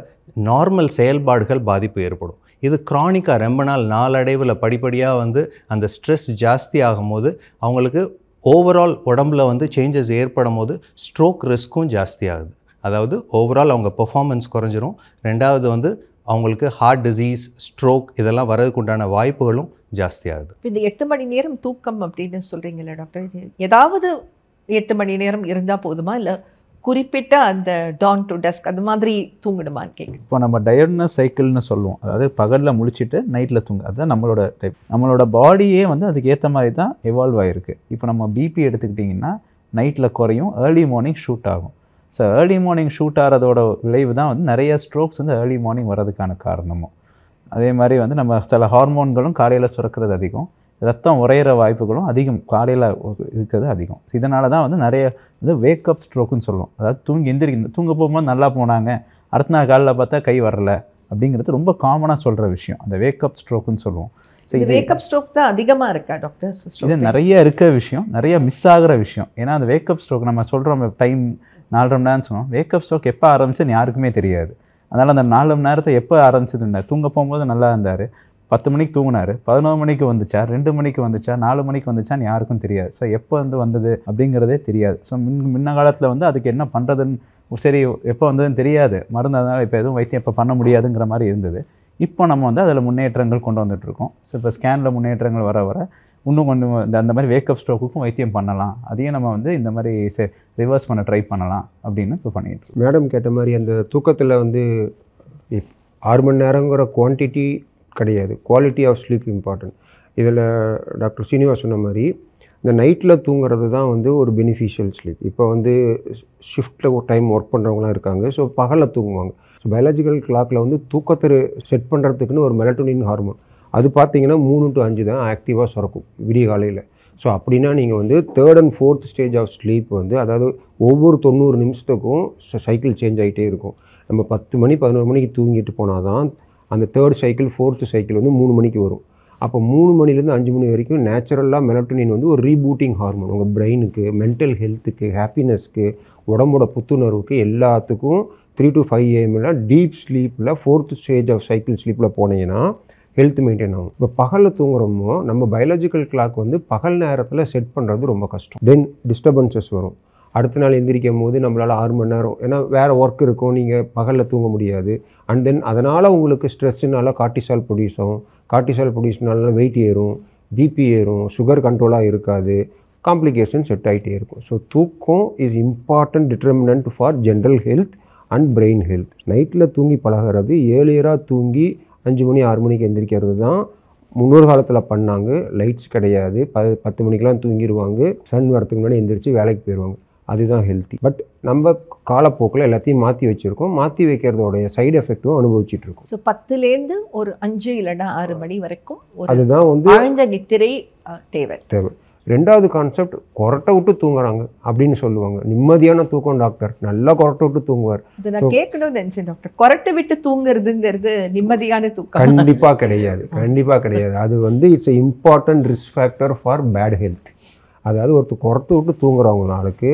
நார்மல் செயல்பாடுகள் பாதிப்பு ஏற்படும். இது க்ரானிக்காக ரொம்ப நாள் நாளடைவில் படிப்படியாக வந்து அந்த ஸ்ட்ரெஸ் ஜாஸ்தி ஆகும்போது அவங்களுக்கு ஓவரால் உடம்புல வந்து சேஞ்சஸ் ஏற்படும் போது ஸ்ட்ரோக் ரிஸ்க்கும் ஜாஸ்தி ஆகுது. அதாவது ஓவரால் அவங்க பெர்ஃபார்மன்ஸ் குறைஞ்சிரும். ரெண்டாவது வந்து அவங்களுக்கு ஹார்ட் டிசீஸ், ஸ்ட்ரோக் இதெல்லாம் வர்றதுக்கு உண்டான வாய்ப்புகளும் ஜாஸ்தி ஆகுது. இந்த 8 மணி நேரம் தூக்கம் அப்படின்னு சொல்கிறீங்களா டாக்டர், இது ஏதாவது 8 மணி நேரம் இருந்தால் போதுமா, இல்லை குறிப்பிட்ட அந்த டான் டு டஸ்க் அந்த மாதிரி தூங்கணுமான்னு கேட்குது. இப்போ நம்ம டயர்ட்னஸ் சைக்கிள்னு சொல்லுவோம், அதாவது பகலில் முழிச்சிட்டு நைட்டில் தூங்க, அதுதான் நம்மளோட டைப். நம்மளோட பாடியே வந்து அதுக்கு ஏற்ற மாதிரி தான் எவால்வ் ஆகிருக்கு. இப்போ நம்ம பிபி எடுத்துக்கிட்டிங்கன்னா நைட்டில் குறையும், ஏர்லி மார்னிங் ஷூட் ஆகும். ஸோ ஏர்லி மார்னிங் ஷூட் ஆகிறதோட விளைவு தான் வந்து நிறைய ஸ்ட்ரோக்ஸ் வந்து ஏர்லி மார்னிங் வர்றதுக்கான காரணமும். அதே மாதிரி வந்து நம்ம சில ஹார்மோன்களும் காலையில் சுரக்கிறது அதிகம், ரத்தம் உறையிற வாய்ப்புகளும் அதிகம் காலையில் இருக்கிறது அதிகம். இதனால தான் வந்து நிறைய வந்து வேக்கப் ஸ்ட்ரோக்குன்னு சொல்லுவோம். அதாவது தூங்க போகும்போது நல்லா போனாங்க, அடுத்த நாள் காலையில் பார்த்தா கை வரல அப்படிங்கிறது ரொம்ப காமனாக சொல்கிற விஷயம், அந்த வேக்கப் ஸ்ட்ரோக்குன்னு சொல்லுவோம். ஸோ இது வேக்கப் ஸ்ட்ரோக் தான் அதிகமாக இருக்கா டாக்டர்? இது நிறைய இருக்க விஷயம், நிறைய மிஸ் ஆகிற விஷயம். ஏன்னா அந்த வேக்கப் ஸ்ட்ரோக் நம்ம சொல்கிறோம் டைம் 4.5 மணி நேரம் சொன்னோம், வேக்கப் ஸ்ட்ரோக் எப்போ ஆரம்பிச்சுன்னு யாருக்குமே தெரியாது. அதனால் அந்த 4 மணி நேரத்தை எப்போ ஆரம்பிச்சதுன்னா, தூங்க போகும்போது நல்லா இருந்தார், 10 மணிக்கு தூங்கினார், 11 மணிக்கு வந்துச்சா, 2 மணிக்கு வந்துச்சா, 4 மணிக்கு வந்துச்சான்னு யாருக்கும் தெரியாது. ஸோ எப்போ வந்தது அப்படிங்கிறதே தெரியாது. ஸோ முன்ன காலத்தில் வந்து அதுக்கு என்ன பண்ணுறதுன்னு, சரி எப்போ வந்ததுன்னு தெரியாது, மருந்து அதனால் இப்போ எதுவும் வைத்தியம் இப்போ பண்ண முடியாதுங்கிற மாதிரி இருந்தது. இப்போ நம்ம வந்து அதில் முன்னேற்றங்கள் கொண்டு வந்துட்டுருக்கோம். ஸோ இப்போ ஸ்கேனில் முன்னேற்றங்கள் வர வர இன்னும் கொஞ்சம் அந்த மாதிரி வேக்கப் ஸ்ட்ரோக்குக்கும் வைத்தியம் பண்ணலாம், அதையும் நம்ம வந்து இந்த மாதிரி ரிவர்ஸ் பண்ண ட்ரை பண்ணலாம் அப்படின்னு இப்போ பண்ணிகிட்ருக்கோம். மேடம் கேட்ட மாதிரி அந்த தூக்கத்தில் வந்து 6 மணி நேரங்கிற குவான்டிட்டி கிடையாது, குவாலிட்டி ஆஃப் ஸ்லீப் இம்பார்ட்டன்ட். இதில் டாக்டர் சீனிவாஸ் சொன்ன மாதிரி இந்த நைட்டில் தூங்குறது தான் வந்து ஒரு பெனிஃபிஷியல் ஸ்லீப். இப்போ வந்து ஷிஃப்ட்டில் ஒரு டைம் ஒர்க் பண்ணுறவங்களாம் இருக்காங்க, ஸோ பகலில் தூங்குவாங்க. ஸோ பயாலஜிக்கல் கிளாக்கில் வந்து தூக்கத்தை செட் பண்ணுறதுக்குன்னு ஒரு மெலட்டோனின் ஹார்மோன், அது பார்த்தீங்கன்னா 3 to 5 தான் ஆக்டிவாக சுரக்கும் விடிய காலையில். ஸோ அப்படின்னா நீங்கள் வந்து 3rd and 4th stage of sleep வந்து, அதாவது ஒவ்வொரு 90 நிமிஷத்துக்கும் சைக்கிள் சேஞ்ச் ஆகிட்டே இருக்கும். நம்ம 10 மணி 11 மணிக்கு தூங்கிட்டு போனால் தான் அந்த 3rd சைக்கிள் 4th சைக்கிள் வந்து 3 மணிக்கு வரும். அப்போ 3 மணிலேருந்து 5 மணி வரைக்கும் நேச்சுரலாக மெலட்டோனின் வந்து ஒரு ரீபூட்டிங் ஹார்மோன். உங்கள் பிரெயினுக்கு, மென்டல் ஹெல்த்துக்கு, ஹாப்பினஸ்க்கு, உடம்போட புத்துணர்வுக்கு எல்லாத்துக்கும் 3 to 5 AM டீப் ஸ்லீப்பில் 4th ஸ்டேஜ் ஆஃப் சைக்கிள் ஸ்லீப்பில் போனீங்கன்னா ஹெல்த் மெயின்டைன் ஆகும். இப்போ பகலில் தூங்குறோமோ நம்ம பயாலஜிக்கல் கிளாக் வந்து பகல் நேரத்தில் செட் பண்ணுறது ரொம்ப கஷ்டம். தென் டிஸ்டர்பன்சஸ் வரும். அடுத்த நாள் எந்திரிக்கும் போது நம்மளால் 6 மணி நேரம், ஏன்னா வேறு ஒர்க் இருக்கும், நீங்கள் பகலில் தூங்க முடியாது. அண்ட் தென் அதனால் உங்களுக்கு ஸ்ட்ரெஸ்ஸுனால கார்டிசால் ப்ரொடியூஸ் ஆகும். கார்டிசால் ப்ரொடியூஸ்னால வெயிட் ஏறும், பிபி ஏறும், சுகர் கண்ட்ரோலாக இருக்காது, காம்ப்ளிகேஷன் செட் ஆகிட்டே இருக்கும். ஸோ தூக்கம் is important determinant for general health and brain health. நைட்டில் தூங்கி பழகிறது, ஏர்லியராக தூங்கி 5 மணி 6 மணிக்கு எந்திரிக்கிறது தான் முன்னொரு காலத்தில் பண்ணாங்க. லைட்ஸ் கிடையாது, 10 மணிக்கெலாம் தூங்கிடுவாங்க, சன் வரத்துக்கு முன்னாடி எந்திரிச்சு வேலைக்கு போயிடுவாங்க. அதுதான் ஹெல்த்தி. பட் நம்ம காலப்போக்கில் எல்லாத்தையும் மாற்றி வச்சுருக்கோம், மாற்றி வைக்கிறதோடைய சைடு எஃபெக்டும் அனுபவிச்சுட்ருக்கோம். ஸோ 10லேருந்து ஒரு 5 இல்லைன்னா 6 மணி வரைக்கும் அதுதான் வந்து ஆழ்ந்த நித்திரை தேவை. ரெண்டாவது கான்செப்ட், கொரட்டை விட்டு தூங்குறாங்க அப்படின்னு சொல்லுவாங்க. நிம்மதியான தூக்கம் டாக்டர், நல்லா கொரட்டை விட்டு தூங்குவார். இது நான் கேட்கணும்னு நினச்சேன் டாக்டர், கொரட்டை விட்டு தூங்குறதுங்கிறது நிம்மதியான தூக்கம் கண்டிப்பாக கிடையாது, கண்டிப்பாக கிடையாது. அது வந்து it's a important risk factor for bad health. அதாவது ஒருத்தர் கொரட்டை விட்டு தூங்குறவங்க நாளுக்கு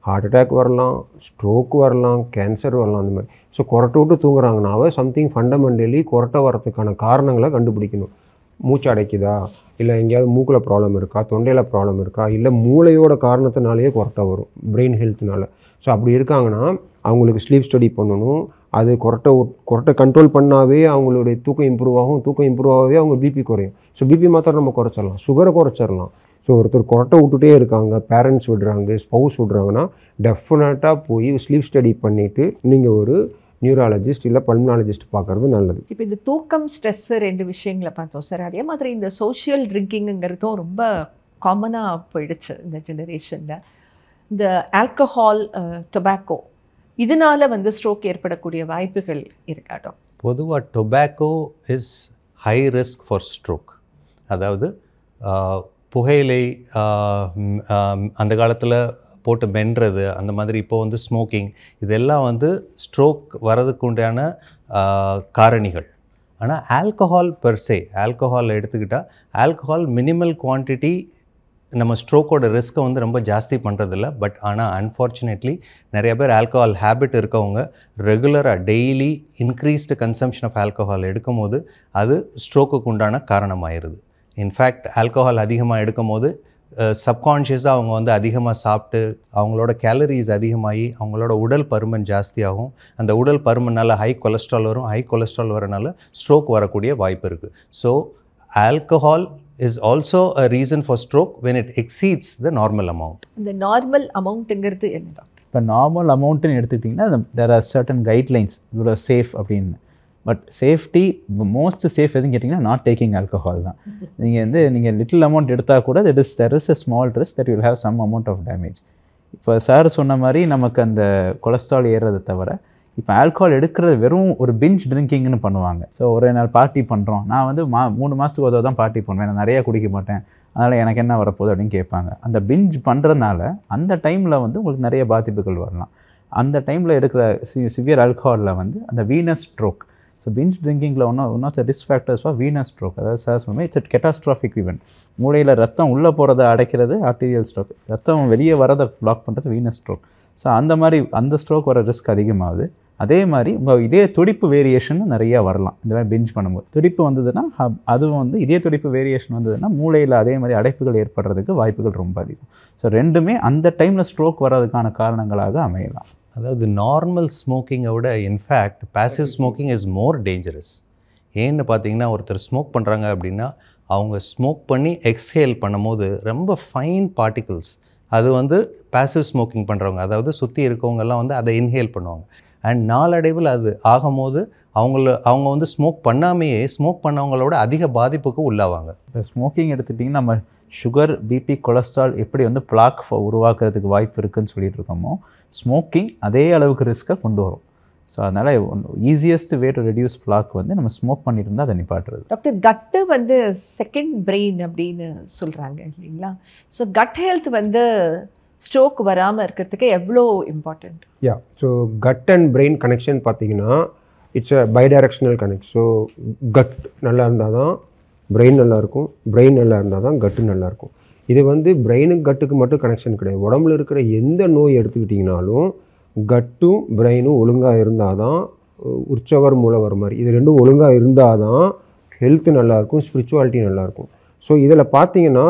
ஹார்ட் அட்டாக் வரலாம், ஸ்ட்ரோக் வரலாம், கேன்சர் வரலாம், அந்த மாதிரி. ஸோ கொரட்டை விட்டு தூங்குறாங்கனாவே சம்திங் ஃபண்டமெண்டலி கொரட்டை வரத்துக்கான காரணங்களை கண்டுபிடிக்கணும். மூச்சு அடைக்குதா, இல்லை எங்கேயாவது மூக்கில் ப்ராப்ளம் இருக்கா, தொண்டையில் ப்ராப்ளம் இருக்கா, இல்லை மூளையோட காரணத்தினாலேயே கொரட்டை வரும் பிரெயின் ஹெல்த்னால. ஸோ அப்படி இருக்காங்கன்னா அவங்களுக்கு ஸ்லீப் ஸ்டடி பண்ணணும். அது கொரட்டை கண்ட்ரோல் பண்ணாவே அவங்களுடைய தூக்கம் இம்ப்ரூவ் ஆகும். தூக்கம் இம்ப்ரூவ் ஆகவே அவங்க பிபி குறையும். ஸோ பிபி மாத்திரம் நம்ம குறைச்சிடலாம், சுகரை குறைச்சிடலாம். ஸோ ஒருத்தர் கொரட்டை விட்டுட்டே இருக்காங்க, பேரண்ட்ஸ் விடுறாங்க, ஸ்பௌஸ் விடுறாங்கன்னா டெஃபினட்டாக போய் ஸ்லீப் ஸ்டடி பண்ணிவிட்டு நீங்கள் ஒரு நியூராலஜிஸ்ட் இல்லை பல்மனாலஜிஸ்ட் பார்க்குறது நல்லது. இப்போ இந்த தூக்கம், ஸ்ட்ரெஸ்ஸு 2 விஷயங்களை பார்த்தோம் சார். அதே மாதிரி இந்த சோஷியல் ட்ரிங்கிங்கிறதும் ரொம்ப காமனாக போயிடுச்சு இந்த ஜெனரேஷனில். இந்த ஆல்கஹால், டொபாக்கோ, இதனால் வந்து ஸ்ட்ரோக் ஏற்படக்கூடிய வாய்ப்புகள் இருக்கா டாக்டர்? பொதுவாக tobacco is high risk for stroke. அதாவது புகையிலை அந்த காலத்தில் போட்டு மென்றது, அந்த மாதிரி இப்போ வந்து ஸ்மோக்கிங், இதெல்லாம் வந்து ஸ்ட்ரோக் வரதுக்கு உண்டான காரணிகள். ஆனால் ஆல்கஹால் பெர்சே, ஆல்கஹால் எடுத்துக்கிட்டால் ஆல்கஹால் மினிமல் குவான்டிட்டி நம்ம ஸ்ட்ரோக்கோட ரிஸ்க்கை வந்து ரொம்ப ஜாஸ்தி பண்ணுறதில்ல. பட் ஆனால் அன்ஃபார்ச்சுனேட்லி நிறைய பேர் ஆல்கஹால் ஹேபிட் இருக்கவங்க ரெகுலராக daily increased consumption of alcohol எடுக்கும் போது அது ஸ்ட்ரோக்குக்கு உண்டான காரணமாயிருது. இன்ஃபேக்ட் ஆல்கஹால் அதிகமாக எடுக்கும் போது சப்கான்ஷியஸாக அவங்க வந்து அதிகமாக சாப்பிட்டு அவங்களோட கேலரிஸ் அதிகமாகி அவங்களோட உடல் பருமன் ஜாஸ்தியாகும். அந்த உடல் பருமனால் ஹை கொலஸ்ட்ரால் வரும். ஹை கொலஸ்ட்ரால் வரனால ஸ்ட்ரோக் வரக்கூடிய வாய்ப்பு இருக்குது. So alcohol is also a reason for stroke when it exceeds the normal amount. இந்த நார்மல் அமௌண்ட்டுங்கிறது என்ன டாக்டர்? இப்போ நார்மல் அமௌண்ட்டுன்னு எடுத்துக்கிட்டிங்கன்னா தேர் ஆர் சர்டன் கைட்லைன்ஸ் இவ்வளோ சேஃப் அப்படின்னு. பட் சேஃப்டி மோஸ்ட் சேஃப் எதுன்னு கேட்டிங்கன்னா நாட் டேக்கிங் ஆல்கஹால் தான். நீங்கள் லிட்டில் அமௌண்ட் எடுத்தால் கூட there is a small risk that will have some amount of damage. இப்போ சார் சொன்ன மாதிரி நமக்கு அந்த கொலஸ்ட்ரால் ஏறுறதை தவிர இப்போ ஆல்கஹால் எடுக்கிறது வெறும் ஒரு பிஞ்ச் ட்ரிங்கிங்னு பண்ணுவாங்க. ஸோ ஒரு நாள் பார்ட்டி பண்ணுறோம், நான் வந்து 3 மாதத்துக்கு ஒரு தான் பார்ட்டி பண்ணுவேன், நான் நிறையா குடிக்க மாட்டேன், அதனால் எனக்கு என்ன வரப்போகுது அப்படின்னு கேட்பாங்க. அந்த பிஞ்ச் பண்ணுறதுனால அந்த டைமில் வந்து உங்களுக்கு நிறைய பாதிப்புகள் வரலாம். அந்த டைமில் இருக்கிற சிவியர் ஆல்கஹாலில் வந்து அந்த வீனஸ் ஸ்ட்ரோக், ஸோ பிஞ்ச் ட்ரிங்கிங்கில் one of the risk factors for venous stroke. அதாவது சார் சொன்னால் இட்ஸ் அ கெட்டாஸ்ட்ராஃபிக் ஈவெண்ட். மூளையில் ரத்தம் உள்ளே போகிறத அடைக்கிறது ஆர்டீரியல் ஸ்ட்ரோக், ரத்தம் வெளியே வரதை பிளாக் பண்ணுறது வீனஸ் ஸ்ட்ரோக். ஸோ அந்த ஸ்ட்ரோக் வர ரிஸ்க் அதிகமாகுது. அதே மாதிரி உங்கள் இதய துடிப்பு வேரியேஷன் நிறையா வரலாம் இந்த மாதிரி பிஞ்ச் பண்ணும்போது. துடிப்பு வந்ததுன்னா அதுவும் வந்து இதய துடிப்பு வேரியேஷன் வந்ததுன்னா மூளையில் அதே மாதிரி அடைப்புகள் ஏற்படுறதுக்கு வாய்ப்புகள் ரொம்ப அதிகம். ஸோ ரெண்டுமே அந்த டைமில் ஸ்ட்ரோக் வர்றதுக்கான காரணங்களாக அமையலாம். அதாவது நார்மல் ஸ்மோக்கிங்கை விட in fact passive smoking is more dangerous. ஏன்னு பார்த்தீங்கன்னா ஒருத்தர் ஸ்மோக் பண்ணுறாங்க அப்படின்னா அவங்க ஸ்மோக் பண்ணி எக்ஸ்ஹேல் பண்ணும்போது ரொம்ப ஃபைன் பார்ட்டிகிள்ஸ் அது வந்து பாசிவ் ஸ்மோக்கிங் பண்ணுறவங்க, அதாவது சுற்றி இருக்கவங்கெல்லாம் வந்து அதை இன்ஹேல் பண்ணுவாங்க. அண்ட் நாளடைவில் அது ஆகும்போது அவங்க வந்து ஸ்மோக் பண்ணாமையே ஸ்மோக் பண்ணவங்களோட அதிக பாதிப்புக்கு உள்ளாவாங்க. இப்போ ஸ்மோக்கிங் எடுத்துட்டிங்கன்னா நம்ம சுகர், பிபி, கொலஸ்ட்ரால் எப்படி வந்து பிளாக் உருவாக்குறதுக்கு வாய்ப்பு இருக்குதுன்னு சொல்லிட்டு இருக்கோமோ, ஸ்மோக்கிங் அதே அளவுக்கு ரிஸ்க்கை கொண்டு வரும். ஸோ அதனால் easiest way to reduce block வந்து நம்ம ஸ்மோக் பண்ணிட்டு இருந்தால் அதை நிப்பாட்டுறது. டாக்டர், கட்டு வந்து செகண்ட் பிரெயின் அப்படின்னு சொல்கிறாங்க இல்லைங்களா? ஸோ கட் ஹெல்த் வந்து ஸ்ட்ரோக் வராமல் இருக்கிறதுக்கு எவ்வளோ important? So gut and brain connection பார்த்தீங்கன்னா it's a bidirectional connect. So gut நல்லா இருந்தால் தான் பிரெயின் நல்லாயிருக்கும், பிரெயின் நல்லா இருந்தால் தான் கட்டு நல்லாயிருக்கும். இது வந்து பிரெயினுக்கு கட்டுக்கு மட்டும் கனெக்ஷன் கிடையாது. உடம்புல இருக்கிற எந்த நோய் எடுத்துக்கிட்டிங்கனாலும் கட்டும் பிரெயினும் ஒழுங்காக இருந்தால் தான் உற்சவர் மூலம் வர மாதிரி இது ரெண்டும் ஒழுங்காக இருந்தால் தான் ஹெல்த்து நல்லாயிருக்கும், ஸ்பிரிச்சுவாலிட்டி நல்லாயிருக்கும். ஸோ இதில் பார்த்தீங்கன்னா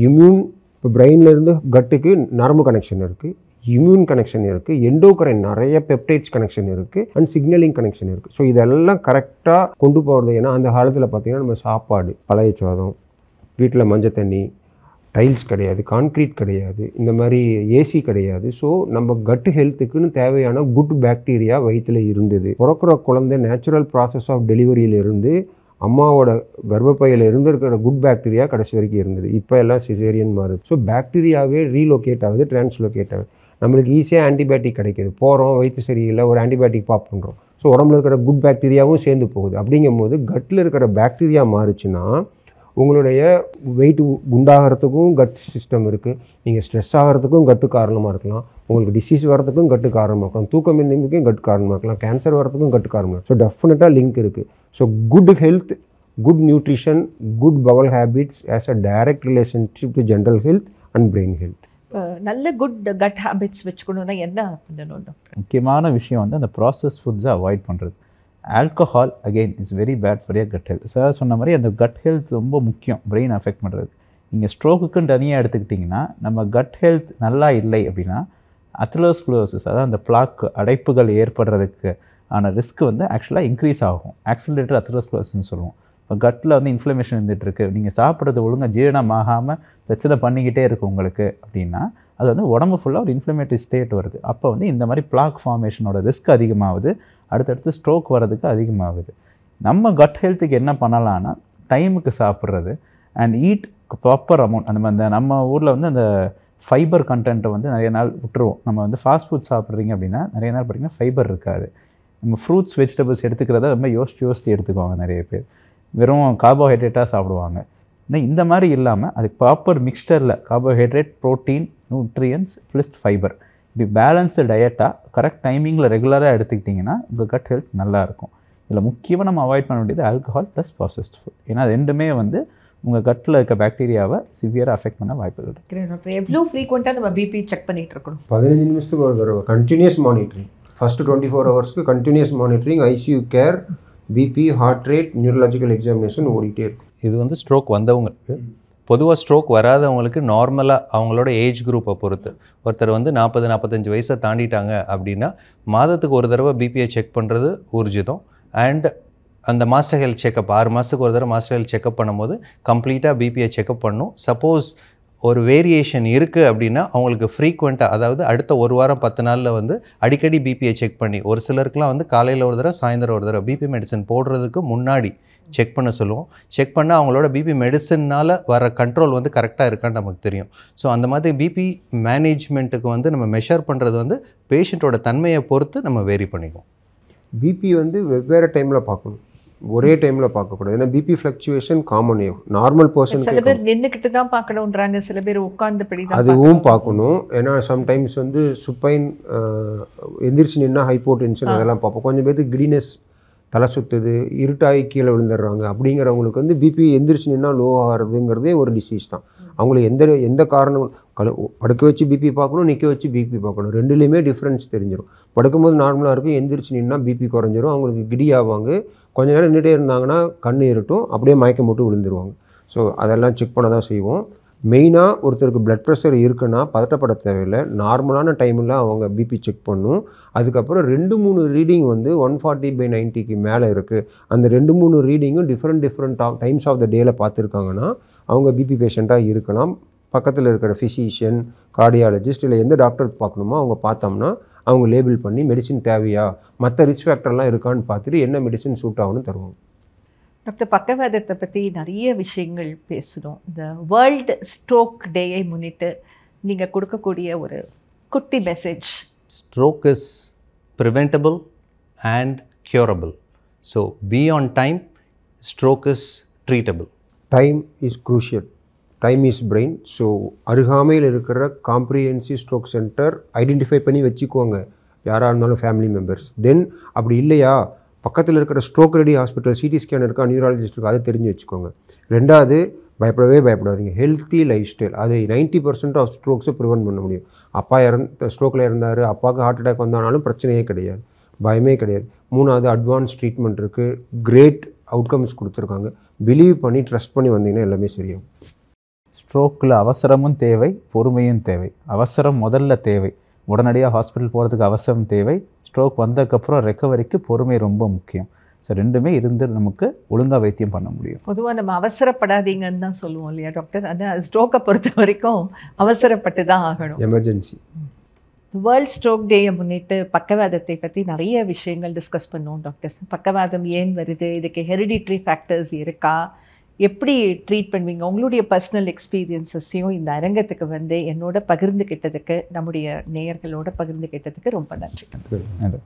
இம்யூன், இப்போ பிரெயின்லேருந்து கட்டுக்கு நரம்பு கனெக்ஷன் இருக்குது, இம்யூன் கனெக்ஷன் இருக்குது, எண்டோக்ரைன் நிறைய பெப்டைட்ஸ் கனெக்ஷன் இருக்குது, அண்ட் சிக்னலிங் கனெக்ஷன் இருக்குது. ஸோ இதெல்லாம் கரெக்டாக கொண்டு போகிறது. ஏன்னா அந்த காலத்தில் பார்த்திங்கன்னா நம்ம சாப்பாடு பழைய சாதம், வீட்டில் மஞ்சள் தண்ணி, டைல்ஸ் கிடையாது, கான்க்ரீட் கிடையாது, இந்த மாதிரி ஏசி கிடையாது. ஸோ நம்ம கட் ஹெல்த்துக்குன்னு தேவையான குட் பாக்டீரியா வயிற்றில் இருந்தது. பிறக்கிற குழந்தை நேச்சுரல் ப்ராசஸ் ஆஃப் டெலிவரியிலிருந்து அம்மாவோட கர்ப்பப்பையில் இருந்திருக்கிற குட் பாக்டீரியா கடைசி வரைக்கும் இருந்தது. இப்போ எல்லாம் சிசேரியன் மாறுது. ஸோ பாக்டீரியாவே ரீலோகேட் ஆகுது, டிரான்ஸ்லோகேட் ஆகுது. நம்மளுக்கு ஈஸியாக ஆன்டிபயோட்டிக் கிடைக்கிது, போகிறோம் வயிற்று சரியில்லை ஒரு ஆன்டிபயோட்டிக் பாப் பண்ணுறோம். ஸோ உடம்புல இருக்கிற குட் பாக்டீரியாவும் சேர்ந்து போகுது. அப்படிங்கும் போது கட்டில் இருக்கிற பாக்டீரியா மாறுச்சுன்னா உங்களுடைய வெயிட் குண்டாகிறதுக்கும் கட் சிஸ்டம் இருக்குது, நீங்கள் ஸ்ட்ரெஸ் ஆகிறதுக்கும் கட்டு காரணமாக இருக்கலாம், உங்களுக்கு டிசீஸ் வரதுக்கும் கட்டு காரணமாக இருக்கலாம், தூக்கமின்மைக்கும் கட்டு காரணமாக இருக்கலாம், கேன்சர் வரதுக்கும் கட்டு காரணமாக இருக்கும். ஸோ டெஃபினட்டாக லிங்க் இருக்குது. So good health, good nutrition, good bowel habits has a direct relationship to general health and brain health. நல்ல குட் கட் ஹேபிட்ஸ் வச்சுக்கணுன்னா என்ன பண்ணணும் டாக்டர்? முக்கியமான விஷயம் வந்து அந்த ப்ராசஸ் ஃபுட்ஸை அவாய்ட் பண்ணுறது. Alcohol again is very bad for your gut health. Sir சொன்ன மாதிரி அந்த கட் ஹெல்த் ரொம்ப முக்கியம் பிரெயின் அஃபெக்ட் பண்ணுறது. நீங்கள் ஸ்ட்ரோக்குக்குன்னு தனியாக எடுத்துக்கிட்டிங்கன்னா நம்ம கட் ஹெல்த் நல்லா இல்லை அப்படின்னா அத்லோஸ்க்ளோசிஸ், அதாவது அந்த பிளாக் அடைப்புகள் ஏற்படுறதுக்கு ஆன ரிஸ்க் வந்து ஆக்சுவலாக இன்க்ரீஸ் ஆகும். ஆக்சிலரேட்டட் அத்லோஸ்க்ளோசிஸ்ன்னு சொல்லுவோம். இப்போ கட்டில் வந்து இன்ஃப்ளமேஷன் இருந்துகிட்ருக்கு, நீங்கள் சாப்பிட்றது ஒழுங்காக ஜீரணம் ஆகாமல் பிரச்சனை பண்ணிக்கிட்டே இருக்குது உங்களுக்கு அப்படின்னா அது வந்து உடம்பு ஃபுல்லாக ஒரு இன்ஃப்ளமேட்டரி ஸ்டேட் வருது. அப்போ வந்து இந்த மாதிரி பிளாக் ஃபார்மேஷனோட ரிஸ்க் அதிகமாகுது, அடுத்தடுத்து ஸ்ட்ரோக் வர்றதுக்கு அதிகமாகுது. நம்ம கட் ஹெல்த்துக்கு என்ன பண்ணலான்னா டைமுக்கு சாப்பிட்றது அண்ட் ஈட் ப்ராப்பர் அமௌண்ட். அந்த நம்ம ஊரில் வந்து அந்த ஃபைபர் கண்டென்ட்டை வந்து நிறைய நாள் விட்டுருவோம். நம்ம வந்து ஃபாஸ்ட் ஃபுட் சாப்பிட்றீங்க அப்படின்னா நிறைய நாள் பார்த்திங்கன்னா ஃபைபர் இருக்காது. நம்ம ஃப்ரூட்ஸ் வெஜிடபிள்ஸ் எடுத்துக்கிறத ரொம்ப யோசித்து எடுத்துக்குவாங்க நிறைய பேர், வெறும் கார்போஹைட்ரேட்டாக சாப்பிடுவாங்க. ஆனால் இந்த மாதிரி இல்லாமல் அதுக்கு ப்ராப்பர் மிக்சரில் carbohydrate, protein, nutrients plus fibre இப்படி பேலன்ஸ்டு டயட்டாக கரெக்ட் டைமிங்கில் ரெகுலராக எடுத்துக்கிட்டிங்கன்னா உங்கள் கட் ஹெல்த் நல்லாயிருக்கும். இதில் முக்கியமாக நம்ம அவாய்ட் பண்ண வேண்டியது ஆல்கஹால் ப்ளஸ் ப்ராசஸ்ட் ஃபுட். ஏன்னா ரெண்டுமே வந்து உங்கள் கட்டில் இருக்க பாக்டீரியாவை சிவியராக அஃபெக்ட் பண்ண வாய்ப்புகள் இருக்குது. எவ்வளோ ஃப்ரீக்வெண்ட்டாக நம்ம பிபி செக் பண்ணிகிட்டு இருக்கணும்? 15 நிமிஷத்துக்கு ஒரு தடவை கண்டினியூஸ் மானிட்டரிங். ஃபஸ்ட்டு 24 ஹவர்ஸ்க்கு continuous monitoring, ICU care, BP, heart rate, neurological examination ஓடிட்டே இருக்கும். இது வந்து ஸ்ட்ரோக் வந்தவங்களுக்கு. பொதுவாக ஸ்ட்ரோக் வராதவங்களுக்கு நார்மலாக அவங்களோட ஏஜ் குரூப்பை பொறுத்து ஒருத்தர் வந்து 40-45 வயசை தாண்டிட்டாங்க அப்படின்னா மாதத்துக்கு ஒரு தடவை பிபிஐ செக் பண்ணுறது ஊர்ஜிதம். அண்ட் அந்த மாஸ்டர் ஹெல்த் செக்கப் 6 மாதத்துக்கு ஒரு தடவை மாஸ்டர் ஹெல்த் செக்கப் பண்ணும்போது கம்ப்ளீட்டாக பிபியை செக்கப் பண்ணும். சப்போஸ் ஒரு வேரியேஷன் இருக்குது அப்படின்னா அவங்களுக்கு ஃப்ரீக்வெண்ட்டாக, அதாவது அடுத்த ஒரு வாரம் 10 நாளில் வந்து அடிக்கடி பிபியை செக் பண்ணி, ஒரு சிலருக்குலாம் வந்து காலையில் ஒரு தடவை சாயந்தரம் ஒரு தடவை பிபி மெடிசன் போடுறதுக்கு முன்னாடி செக் பண்ண சொல்லுவோம். செக் பண்ணால் அவங்களோட பிபி மெடிசன்னால் வர கண்ட்ரோல் வந்து கரெக்டாக இருக்கான்னு நமக்கு தெரியும். ஸோ அந்த மாதிரி பிபி மேனேஜ்மெண்ட்டுக்கு வந்து நம்ம மெஷர் பண்ணுறது வந்து பேஷண்ட்டோட தன்மையை பொறுத்து நம்ம வேரி பண்ணிக்குவோம். பிபி வந்து வெவ்வேறு டைமில் பார்க்கணும், ஒரே டைமில் பார்க்கக்கூடாது. ஏன்னா பிபி ஃப்ளக்சுவேஷன் காமன், நார்மல் சில பர்சனுக்கு பேர் நின்றுக்கிட்டு தான் பார்க்கணுன்றாங்க, சில பேர் உட்கார்ந்தபடி தான் அதுவும் பார்க்கணும். ஏன்னா சம்டைம்ஸ் வந்து சுப்பைன் எந்திரிச்சு நின்னா ஹைப்போடென்ஷன் அதெல்லாம் பார்ப்போம். கொஞ்சம் பேருக்கு கிடினஸ், தலை சுற்றுது, இருட்டாகி கீழே விழுந்துடுறாங்க. அப்படிங்கிறவங்களுக்கு வந்து பிபி எந்திரிச்சு நின்னா லோ ஆகிறதுங்கிறதே ஒரு டிசீஸ் தான். அவங்களுக்கு எந்த காரணம் படுக்க வச்சு பிபி பார்க்கணும், நிற்க வச்சு பிபி பார்க்கணும், ரெண்டுலேயுமே டிஃப்ரென்ஸ் தெரிஞ்சிடும். படுக்கும்போது நார்மலாக இருக்கும், எந்திரிச்சு நின்னா பிபி குறைஞ்சிரும், அவங்களுக்கு கிடி ஆவாங்க. கொஞ்ச நேரம் நின்றுட்டே இருந்தாங்கன்னா கண் இருட்டும், அப்படியே மயக்கம் போட்டு விழுந்துருவாங்க. ஸோ அதெல்லாம் செக் பண்ண தான் செய்வோம். மெயினாக ஒருத்தருக்கு பிளட் ப்ரெஷர் இருக்குன்னா பதட்டப்பட தேவையில்லை. நார்மலான டைமில் அவங்க பிபி செக் பண்ணும். அதுக்கப்புறம் 2-3 ரீடிங் வந்து 140/90க்கு மேலே இருக்குது. அந்த 2-3 ரீடிங்கும் டிஃப்ரெண்ட் டைம்ஸ் ஆஃப் த டேல பார்த்துருக்காங்கன்னா அவங்க பிபி பேஷண்ட்டாக இருக்கலாம். பக்கத்தில் இருக்கிற ஃபிசிஷியன், கார்டியாலஜிஸ்ட் இல்லை எந்த டாக்டர் பார்க்கணுமோ அவங்க பார்த்தோம்னா அவங்க லேபிள் பண்ணி மெடிசின் தேவையா, மற்ற ரிஸ்க் ஃபேக்டர்லாம் இருக்கான்னு பார்த்துட்டு என்ன மெடிசின் சூட் ஆகும்னு தருவாங்க. டாக்டர், பக்கவாதத்தை பற்றி நிறைய விஷயங்கள் பேசணும். இந்த வேர்ல்டு ஸ்ட்ரோக் டேயை முன்னிட்டு நீங்கள் கொடுக்கக்கூடிய ஒரு குட்டி message. Stroke is preventable and curable. So be on time. Stroke is treatable. Time is crucial, time is brain. So அருகாமையில் இருக்கிற காம்ப்ரிஹென்சிவ் ஸ்ட்ரோக் சென்டர் ஐடென்டிஃபை பண்ணி வச்சுக்கோங்க, யாராக இருந்தாலும் ஃபேமிலி மெம்பர்ஸ். தென் அப்படி இல்லையா, பக்கத்தில் இருக்கிற stroke ready hospital, CT scan இருக்கா, நியூராலஜிஸ்ட் இருக்கா, அதை தெரிஞ்சு வச்சுக்கோங்க. ரெண்டாவது, பயப்படாதீங்க. ஹெல்த்தி லைஃப் ஸ்டைல், அது 90% ஆஃப் ஸ்ட்ரோக்ஸை ப்ரிவென்ட் பண்ண முடியும். அப்பா ஸ்ட்ரோக்கில் இருந்தார், அப்பாவுக்கு ஹார்ட் அட்டாக் வந்தாலும் பிரச்சனையே கிடையாது, பயமே கிடையாது. மூணாவது, அட்வான்ஸ் ட்ரீட்மெண்ட் இருக்குது, கிரேட் அவுட்கம்ஸ் கொடுத்துருக்காங்க. பிலீவ் பண்ணி ட்ரஸ்ட் பண்ணி வந்தீங்கன்னா எல்லாமே சரியாகும். ஸ்ட்ரோக்கில் அவசரமும் தேவை, பொறுமையும் தேவை. அவசரம் முதல்ல தேவை, உடனடியாக ஹாஸ்பிட்டல் போகிறதுக்கு அவசரம் தேவை. ஸ்ட்ரோக் வந்ததுக்கப்புறம் ரெக்கவரிக்கு பொறுமை ரொம்ப முக்கியம். ஸோ ரெண்டுமே இருந்து நமக்கு ஒழுங்காக வைத்தியம் பண்ண முடியும். பொதுவாக நம்ம அவசரப்படாதீங்கன்னு தான் சொல்லுவோம் இல்லையா டாக்டர்? அதான் ஸ்ட்ரோக்கை பொறுத்த வரைக்கும் அவசரப்பட்டு தான் ஆகணும். எமர்ஜென்சி. வேர்ல்ட் ஸ்ட்ரோக் டேயை முன்னிட்டு பக்கவாதத்தை பற்றி நிறைய விஷயங்கள் டிஸ்கஸ் பண்ணுவோம் டாக்டர். பக்கவாதம் ஏன் வருது, இதுக்கு ஹெரிடிட்ரி ஃபேக்டர்ஸ் இருக்கா, எப்படி ட்ரீட் பண்ணுவீங்க, உங்களுடைய பர்சனல் எக்ஸ்பீரியன்ஸஸையும் இந்த அரங்கத்துக்கு வந்து என்னோட பகிர்ந்துக்கிட்டதுக்கு, நம்முடைய நேயர்களோட பகிர்ந்துக்கிட்டதுக்கு ரொம்ப நன்றி. நன்றி.